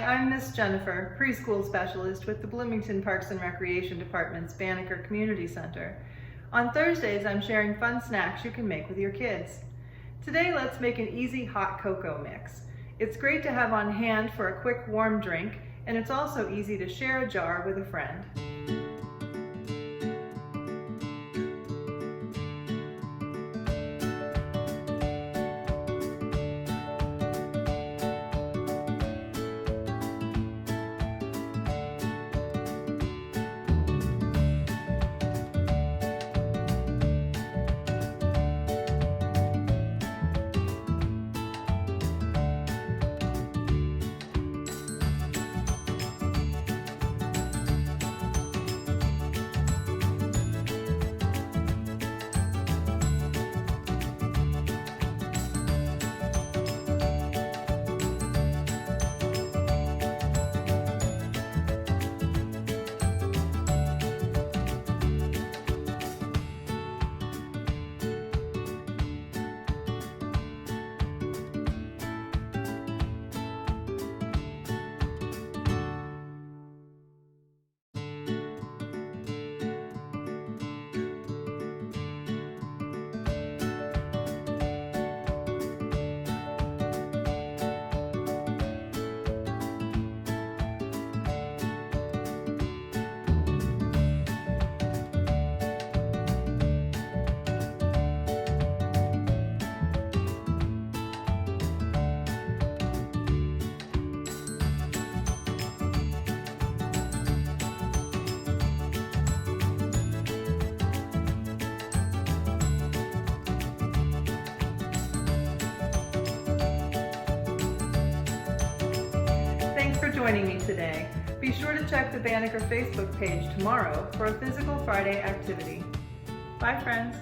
I'm Miss Jennifer, preschool specialist with the Bloomington Parks and Recreation Department's Banneker Community Center. On Thursdays, I'm sharing fun snacks you can make with your kids. Today, let's make an easy hot cocoa mix. It's great to have on hand for a quick warm drink, and it's also easy to share a jar with a friend. Thanks for joining me today. Be sure to check the Banneker Facebook page tomorrow for a Physical Friday activity. Bye, friends.